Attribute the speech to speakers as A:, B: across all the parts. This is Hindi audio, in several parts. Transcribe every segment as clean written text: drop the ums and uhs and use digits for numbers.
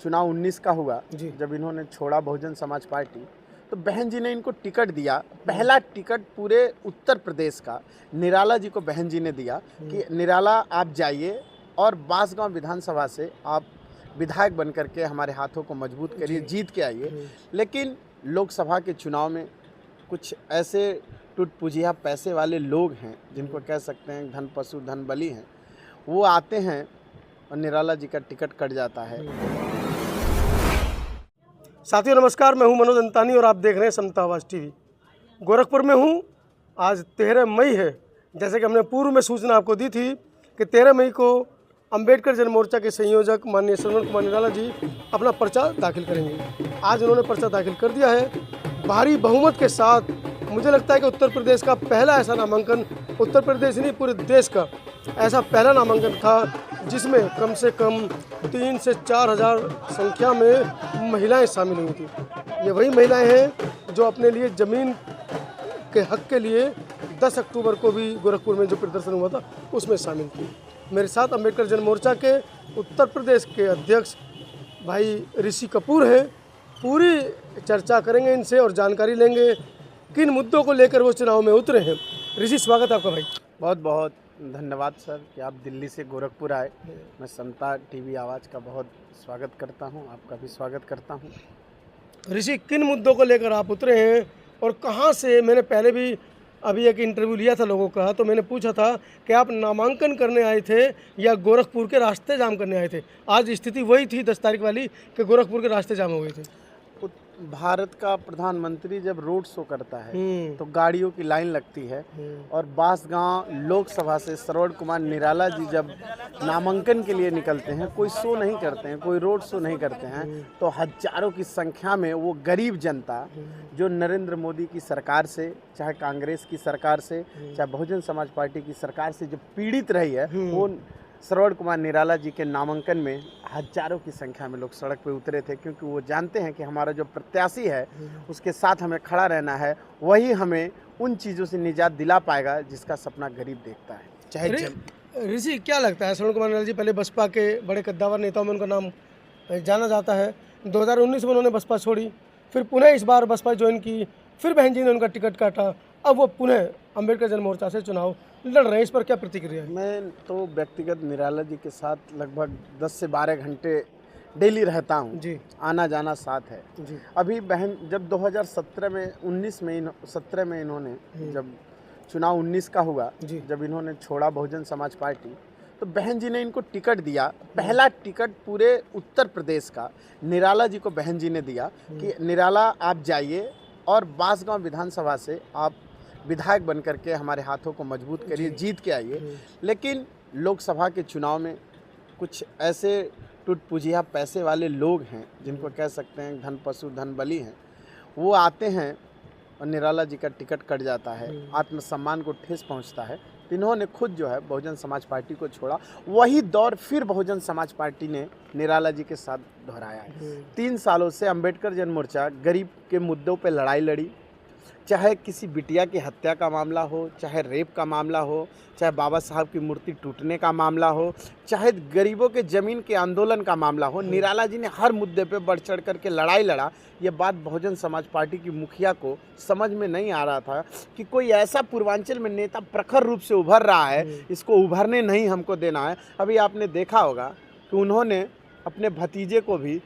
A: चुनाव 19 का हुआ,
B: जी।
A: जब इन्होंने छोड़ा बहुजन समाज पार्टी, तो बहन जी ने इनको टिकट दिया। पहला टिकट पूरे उत्तर प्रदेश का निराला जी को बहन जी ने दिया कि निराला आप जाइए और बांसगांव विधानसभा से आप विधायक बन करके हमारे हाथों को मजबूत करिए, जीत के आइए। लेकिन लोकसभा के चुनाव में कुछ ऐसे टुटपुजिया पैसे वाले लोग हैं, जिनको कह सकते हैं धन पशु धन बली हैं, वो आते हैं और निराला जी का टिकट कट जाता है।
B: साथियों नमस्कार, मैं हूं मनोज अंतानी और आप देख रहे हैं समता आवाज़ टीवी। गोरखपुर में हूं। आज 13 मई है। जैसे कि हमने पूर्व में सूचना आपको दी थी कि 13 मई को अंबेडकर जन मोर्चा के संयोजक माननीय श्रवण कुमार निराला जी अपना पर्चा दाखिल करेंगे। आज उन्होंने पर्चा दाखिल कर दिया है भारी बहुमत के साथ। मुझे लगता है कि उत्तर प्रदेश का पहला ऐसा नामांकन, उत्तर प्रदेश नहीं पूरे देश का ऐसा पहला नामांकन था जिसमें कम से कम 3 से 4 हज़ार संख्या में महिलाएं शामिल हुई थी। ये वही महिलाएं हैं जो अपने लिए ज़मीन के हक के लिए 10 अक्टूबर को भी गोरखपुर में जो प्रदर्शन हुआ था उसमें शामिल थी। मेरे साथ अंबेडकर जन मोर्चा के उत्तर प्रदेश के अध्यक्ष भाई ऋषि कपूर हैं। पूरी चर्चा करेंगे इनसे और जानकारी लेंगे किन मुद्दों को लेकर वो चुनाव में उतरे हैं। ऋषि, स्वागत है आपका भाई।
A: बहुत बहुत धन्यवाद सर कि आप दिल्ली से गोरखपुर आए। मैं समता टीवी आवाज़ का बहुत स्वागत करता हूं, आपका भी स्वागत करता हूं।
B: ऋषि, किन मुद्दों को लेकर आप उतरे हैं और कहां से? मैंने पहले भी अभी एक इंटरव्यू लिया था लोगों का, तो मैंने पूछा था कि आप नामांकन करने आए थे या गोरखपुर के रास्ते जाम करने आए थे। आज स्थिति वही थी 10 तारीख वाली कि गोरखपुर के रास्ते जाम हो गए थे।
A: भारत का प्रधानमंत्री जब रोड शो करता है तो गाड़ियों की लाइन लगती है, और बांसगांव लोकसभा से श्रवण कुमार निराला जी जब नामांकन के लिए निकलते हैं, कोई शो नहीं करते हैं, कोई रोड शो नहीं करते हैं, तो हजारों की संख्या में वो गरीब जनता जो नरेंद्र मोदी की सरकार से, चाहे कांग्रेस की सरकार से, चाहे बहुजन समाज पार्टी की सरकार से जो पीड़ित रही है, वो श्रवण कुमार निराला जी के नामांकन में हजारों की संख्या में लोग सड़क पे उतरे थे, क्योंकि वो जानते हैं कि हमारा जो प्रत्याशी है उसके साथ हमें खड़ा रहना है, वही हमें उन चीज़ों से निजात दिला पाएगा जिसका सपना गरीब देखता है। चाहे
B: ऋषि, क्या लगता है श्रवण कुमार निराला जी पहले बसपा के बड़े कद्दावर नेताओं में उनका नाम जाना जाता है। 2019 में उन्होंने बसपा छोड़ी, फिर पुनः इस बार बसपा ज्वाइन की, फिर बहन जी ने उनका टिकट काटा, अब वो पुनः अंबेडकर जन मोर्चा से चुनाव लड़ रहे हैं। इस पर क्या प्रतिक्रिया है? मैं
A: तो व्यक्तिगत निराला जी के साथ लगभग 10 से 12 घंटे डेली रहता हूँ जी, आना जाना साथ है जी। अभी बहन जब 2017 में 17 में इन्होंने जब चुनाव 19 का हुआ, जब इन्होंने छोड़ा बहुजन समाज पार्टी, तो बहन जी ने इनको टिकट दिया। पहला टिकट पूरे उत्तर प्रदेश का निराला जी को बहन जी ने दिया कि निराला आप जाइए और बांसगांव विधानसभा से आप विधायक बन करके हमारे हाथों को मजबूत करिए, जीत के आइए। लेकिन लोकसभा के चुनाव में कुछ ऐसे टुटपुजिया पैसे वाले लोग हैं, जिनको कह सकते हैं धन पशु धन बली हैं, वो आते हैं और निराला जी का टिकट कट जाता है, आत्मसम्मान को ठेस पहुंचता है। तो इन्होंने खुद जो है बहुजन समाज पार्टी को छोड़ा। वही दौर फिर बहुजन समाज पार्टी ने निराला जी के साथ दोहराया है। 3 सालों से अंबेडकर जन मोर्चा गरीब के मुद्दों पर लड़ाई लड़ी, चाहे किसी बिटिया की हत्या का मामला हो, चाहे रेप का मामला हो, चाहे बाबा साहब की मूर्ति टूटने का मामला हो, चाहे गरीबों के ज़मीन के आंदोलन का मामला हो। निराला जी ने हर मुद्दे पे बढ़ चढ़ करके लड़ाई लड़ा। ये बात बहुजन समाज पार्टी की मुखिया को समझ में नहीं आ रहा था कि कोई ऐसा पूर्वांचल में नेता प्रखर रूप से उभर रहा है, इसको उभरने नहीं हमको देना है। अभी आपने देखा होगा कि उन्होंने अपने भतीजे को भी,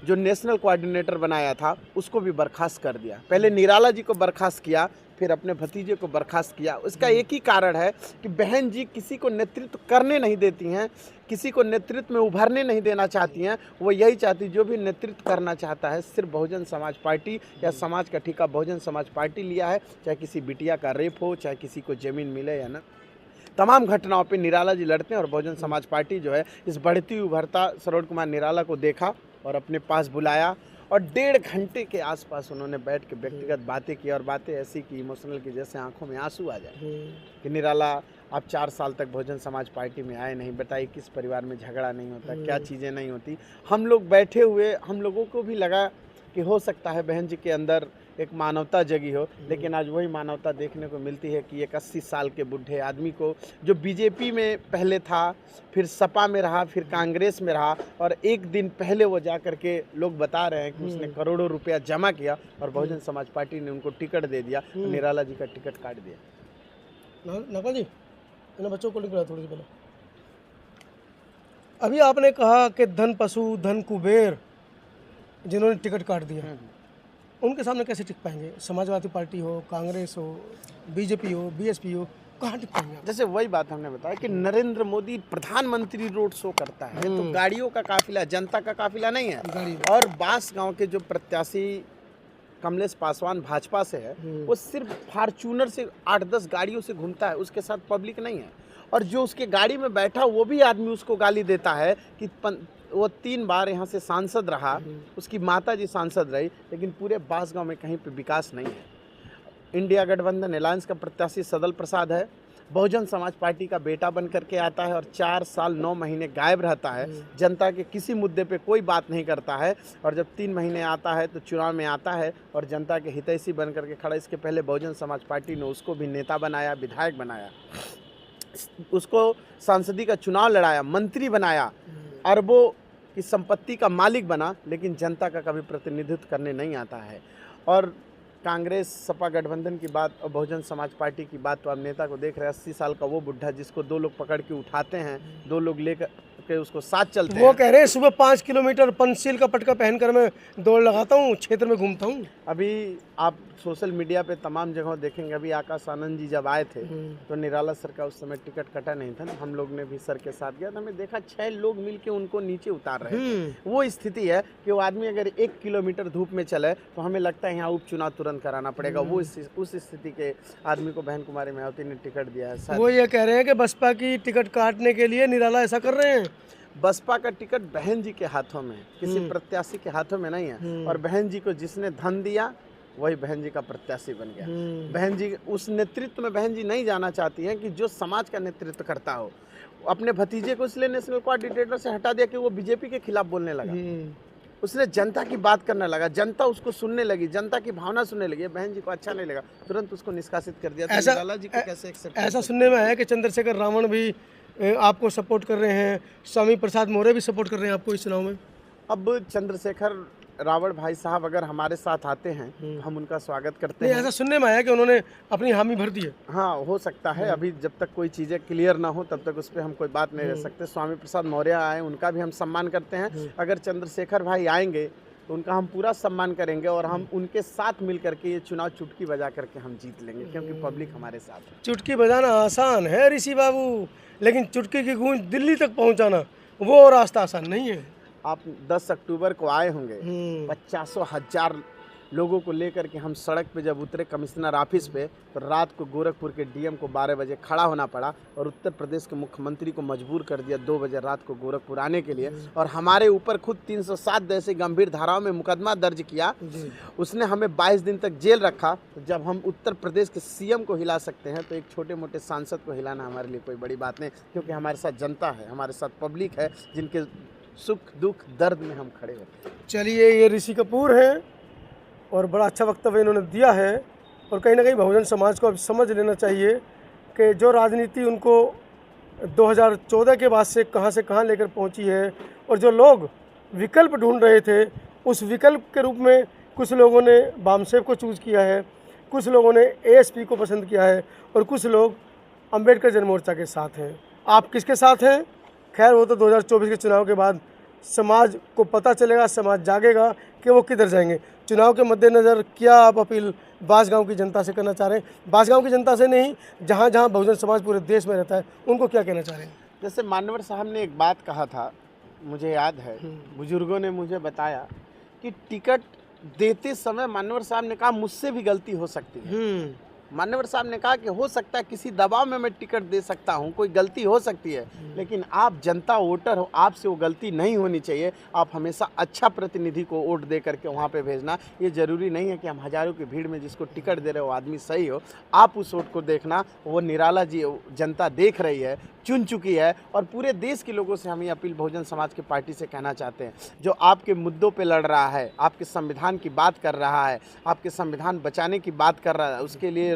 A: जो नेशनल कोऑर्डिनेटर बनाया था, उसको भी बर्खास्त कर दिया। पहले निराला जी को बर्खास्त किया, फिर अपने भतीजे को बर्खास्त किया। उसका एक ही कारण है कि बहन जी किसी को नेतृत्व करने नहीं देती हैं, किसी को नेतृत्व में उभरने नहीं देना चाहती हैं। वो यही चाहती, जो भी नेतृत्व करना चाहता है सिर्फ बहुजन समाज पार्टी या समाज का ठेका बहुजन समाज पार्टी लिया है, चाहे किसी बिटिया का रेप हो, चाहे किसी को ज़मीन मिले या ना, तमाम घटनाओं पे निराला जी लड़ते हैं। और बहुजन समाज पार्टी जो है इस बढ़ती उभरता श्रवण कुमार निराला को देखा और अपने पास बुलाया, और 1.5 घंटे के आसपास उन्होंने बैठ के व्यक्तिगत बातें की, और बातें ऐसी की इमोशनल की जैसे आंखों में आंसू आ जाए कि निराला आप 4 साल तक बहुजन समाज पार्टी में आए नहीं, बताइए किस परिवार में झगड़ा नहीं होता, क्या चीज़ें नहीं होती। हम लोग बैठे हुए, हम लोगों को भी लगा कि हो सकता है बहन जी के अंदर एक मानवता जगी हो। लेकिन आज वही मानवता देखने को मिलती है कि एक 80 साल के बूढ़े आदमी को, जो बीजेपी में पहले था, फिर सपा में रहा, फिर कांग्रेस में रहा, और एक दिन पहले वो जा करके लोग बता रहे हैं कि उसने करोड़ों रुपया जमा किया और बहुजन समाज पार्टी ने उनको टिकट दे दिया, निराला जी का टिकट काट दिया।
B: नकल जी, इन बच्चों को निकला थोड़ी सी पहले। अभी आपने कहा कि धन पशु धन कुबेर जिन्होंने टिकट काट दिया, उनके सामने कैसे टिक पाएंगे? समाजवादी पार्टी हो, कांग्रेस हो, बीजेपी हो, बीएसपी हो, कहाँ टिक पाएंगे?
A: जैसे वही बात हमने बताया कि नरेंद्र मोदी प्रधानमंत्री रोड शो करता है, तो गाड़ियों का काफिला, जनता का काफिला नहीं है। और बांसगांव के जो प्रत्याशी कमलेश पासवान भाजपा से है, वो सिर्फ फॉर्च्यूनर से 8-10 गाड़ियों से घूमता है, उसके साथ पब्लिक नहीं है। और जो उसके गाड़ी में बैठा वो भी आदमी उसको गाली देता है कि वो 3 बार यहाँ से सांसद रहा, उसकी माता जी सांसद रही, लेकिन पूरे बांसगांव में कहीं पे विकास नहीं है। इंडिया गठबंधन अलायंस का प्रत्याशी सदल प्रसाद है, बहुजन समाज पार्टी का बेटा बन करके आता है और 4 साल 9 महीने गायब रहता है, जनता के किसी मुद्दे पे कोई बात नहीं करता है। और जब 3 महीने आता है तो चुनाव में आता है और जनता के हितैषी बन करके खड़ा। इसके पहले बहुजन समाज पार्टी ने उसको भी नेता बनाया, विधायक बनाया, उसको सांसदी का चुनाव लड़ाया, मंत्री बनाया, अरबों की संपत्ति का मालिक बना, लेकिन जनता का कभी प्रतिनिधित्व करने नहीं आता है। और कांग्रेस सपा गठबंधन की बात और बहुजन समाज पार्टी की बात, तो आप नेता को देख रहे हैं, 80 साल का वो बुढ़ा जिसको 2 लोग पकड़ के उठाते हैं, 2 लोग लेकर के उसको साथ चलते हैं।
B: वो कह रहे हैं सुबह 5 किलोमीटर पंचशील का पटका पहनकर मैं दौड़ लगाता हूँ, क्षेत्र में घूमता हूँ।
A: अभी आप सोशल मीडिया पे तमाम जगहों देखेंगे, अभी आकाश आनंद जी जब आए थे तो निराला सर का उस समय टिकट कटा नहीं था ना, हम लोग ने भी सर के साथ गया तो हमें देखा 6 लोग मिलके उनको नीचे उतार रहे थे। वो स्थिति है कि वो आदमी अगर 1 किलोमीटर धूप में चले तो हमें लगता है यहाँ उपचुनाव तुरंत कराना पड़ेगा। वो उस स्थिति के आदमी को बहन कुमारी मायावती ने टिकट दिया है।
B: वो ये कह रहे हैं कि बसपा की टिकट काटने के लिए निराला ऐसा कर रहे हैं।
A: बसपा का टिकट बहन जी के हाथों में, किसी प्रत्याशी के हाथों में नहीं है। और बहन जी को जिसने धन दिया वही बहन जी का प्रत्याशी बन गया। बहन जी उस नेतृत्व में बहन जी नहीं जाना चाहती हैं कि जो समाज का नेतृत्व करता हो। अपने भतीजे को इसलिए नेशनल कोऑर्डिनेटर से हटा दिया कि वो बीजेपी के खिलाफ बोलने लगा, उसने जनता की बात करने लगा, जनता उसको सुनने लगी, जनता की भावना सुनने लगी। बहन जी को अच्छा नहीं लगा, तुरंत उसको निष्कासित कर दिया।
B: ऐसा
A: निराला जी को कैसे एक्सेप्ट?
B: ऐसा सुनने में आया कि चंद्रशेखर रावण भी आपको सपोर्ट कर रहे हैं, स्वामी प्रसाद मौर्य भी सपोर्ट कर रहे हैं आपको इस चुनाव में।
A: अब चंद्रशेखर रावण भाई साहब अगर हमारे साथ आते हैं तो हम उनका स्वागत करते हैं।
B: ऐसा सुनने में आया कि उन्होंने अपनी हामी भर दी है।
A: हाँ, हो सकता है। अभी जब तक कोई चीज़ें क्लियर ना हो तब तक उस पर हम कोई बात नहीं रह सकते। स्वामी प्रसाद मौर्य आए, उनका भी हम सम्मान करते हैं। अगर चंद्रशेखर भाई आएंगे तो उनका हम पूरा सम्मान करेंगे और हम उनके साथ मिल करके ये चुनाव चुटकी बजा करके हम जीत लेंगे, क्योंकि पब्लिक हमारे साथ है।
B: चुटकी बजाना आसान है ऋषि बाबू, लेकिन चुटकी की गूंज दिल्ली तक पहुंचाना वो रास्ता आसान नहीं है।
A: आप 10 अक्टूबर को आए होंगे, 50,000 लोगों को लेकर के हम सड़क पे जब उतरे कमिश्नर ऑफिस पे, तो रात को गोरखपुर के डीएम को 12 बजे खड़ा होना पड़ा और उत्तर प्रदेश के मुख्यमंत्री को मजबूर कर दिया 2 बजे रात को गोरखपुर आने के लिए। और हमारे ऊपर खुद 307 जैसे गंभीर धाराओं में मुकदमा दर्ज किया। उसने हमें 22 दिन तक जेल रखा। तो जब हम उत्तर प्रदेश के सीएम को हिला सकते हैं तो एक छोटे मोटे सांसद को हिलाना हमारे लिए कोई बड़ी बात नहीं, क्योंकि हमारे साथ जनता है, हमारे साथ पब्लिक है, जिनके सुख दुख दर्द में हम खड़े होते हैं।
B: चलिए, ये ऋषि कपूर हैं और बड़ा अच्छा वक्तव्य इन्होंने दिया है। और कहीं ना कहीं बहुजन समाज को अब समझ लेना चाहिए कि जो राजनीति उनको 2014 के बाद से कहाँ लेकर पहुंची है, और जो लोग विकल्प ढूंढ रहे थे, उस विकल्प के रूप में कुछ लोगों ने बामसेव को चूज़ किया है, कुछ लोगों ने एएसपी को पसंद किया है और कुछ लोग अंबेडकर जन मोर्चा के साथ हैं। आप किसके साथ हैं? खैर, वो तो 2024 के चुनाव के बाद समाज को पता चलेगा, समाज जागेगा कि वो किधर जाएंगे। चुनाव के मद्देनज़र क्या आप अपील बांसगांव की जनता से करना चाह रहे हैं? बांसगांव की जनता से नहीं, जहाँ जहाँ बहुजन समाज पूरे देश में रहता है, उनको क्या कहना चाह रहे हैं?
A: जैसे मानवर साहब ने एक बात कहा था, मुझे याद है, बुजुर्गों ने मुझे बताया कि टिकट देते समय मानवर साहब ने कहा मुझसे भी गलती हो सकती है। मान्यवर साहब ने कहा कि हो सकता है किसी दबाव में मैं टिकट दे सकता हूं, कोई गलती हो सकती है, लेकिन आप जनता वोटर हो, आपसे वो गलती नहीं होनी चाहिए। आप हमेशा अच्छा प्रतिनिधि को वोट दे करके वहाँ पे भेजना। ये ज़रूरी नहीं है कि हम हज़ारों की भीड़ में जिसको टिकट दे रहे हो आदमी सही हो, आप उस वोट को देखना। वो निराला जी जनता देख रही है, चुन चुकी है। और पूरे देश के लोगों से हम ये अपील बहुजन समाज की पार्टी से कहना चाहते हैं, जो आपके मुद्दों पे लड़ रहा है, आपके संविधान की बात कर रहा है, आपके संविधान बचाने की बात कर रहा है, उसके लिए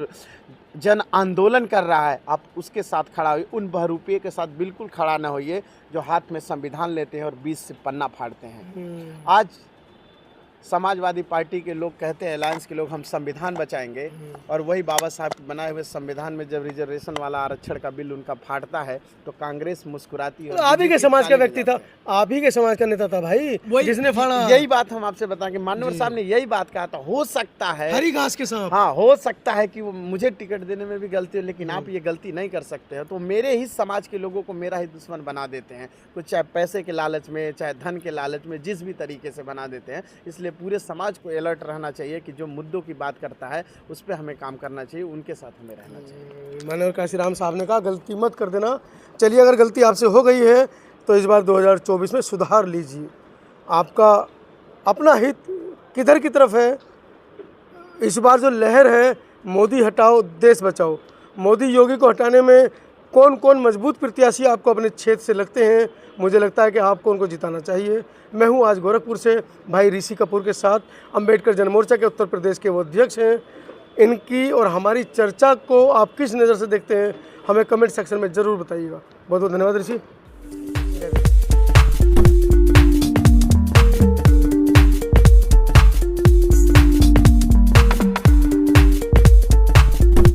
A: जन आंदोलन कर रहा है, आप उसके साथ खड़ा होइए। उन बहरूपिये के साथ बिल्कुल खड़ा ना होइए जो हाथ में संविधान लेते हैं और बीच से पन्ना फाड़ते हैं। आज समाजवादी पार्टी के लोग कहते हैं, अलायंस के लोग, हम संविधान बचाएंगे, और वही बाबा साहब के बनाए हुए संविधान में जब रिजर्वेशन वाला आरक्षण का बिल उनका फाटता है तो कांग्रेस मुस्कुराती है।
B: तो आप ही के समाज का व्यक्ति था, आप ही के समाज का नेता था भाई, जिसने फाड़ा।
A: यही बात हम आपसे बताएं कि मान्यवर साहब ने यही बात कहा था, हो सकता है
B: हरी घास के साथ,
A: हाँ, हो सकता है कि वो मुझे टिकट देने में भी गलती हो, लेकिन आप ये गलती नहीं कर सकते हो। तो मेरे ही समाज के लोगों को मेरा ही दुश्मन बना देते हैं, कुछ चाहे पैसे के लालच में, चाहे धन के लालच में, जिस भी तरीके से बना देते हैं। इसलिए पूरे समाज को अलर्ट रहना चाहिए कि जो मुद्दों की बात करता है उस पर हमें काम करना चाहिए, उनके साथ हमें रहना चाहिए।
B: माननीय काशीराम साहब ने कहा गलती मत कर देना। चलिए, अगर गलती आपसे हो गई है तो इस बार 2024 में सुधार लीजिए। आपका अपना हित किधर की तरफ है? इस बार जो लहर है, मोदी हटाओ देश बचाओ, मोदी योगी को हटाने में कौन कौन मजबूत प्रत्याशी आपको अपने क्षेत्र से लगते हैं? मुझे लगता है कि आपको उनको जिताना चाहिए। मैं हूं आज गोरखपुर से भाई ऋषि कपूर के साथ, अंबेडकर जनमोर्चा के उत्तर प्रदेश के वो अध्यक्ष हैं। इनकी और हमारी चर्चा को आप किस नज़र से देखते हैं, हमें कमेंट सेक्शन में ज़रूर बताइएगा। बहुत बहुत धन्यवाद ऋषि।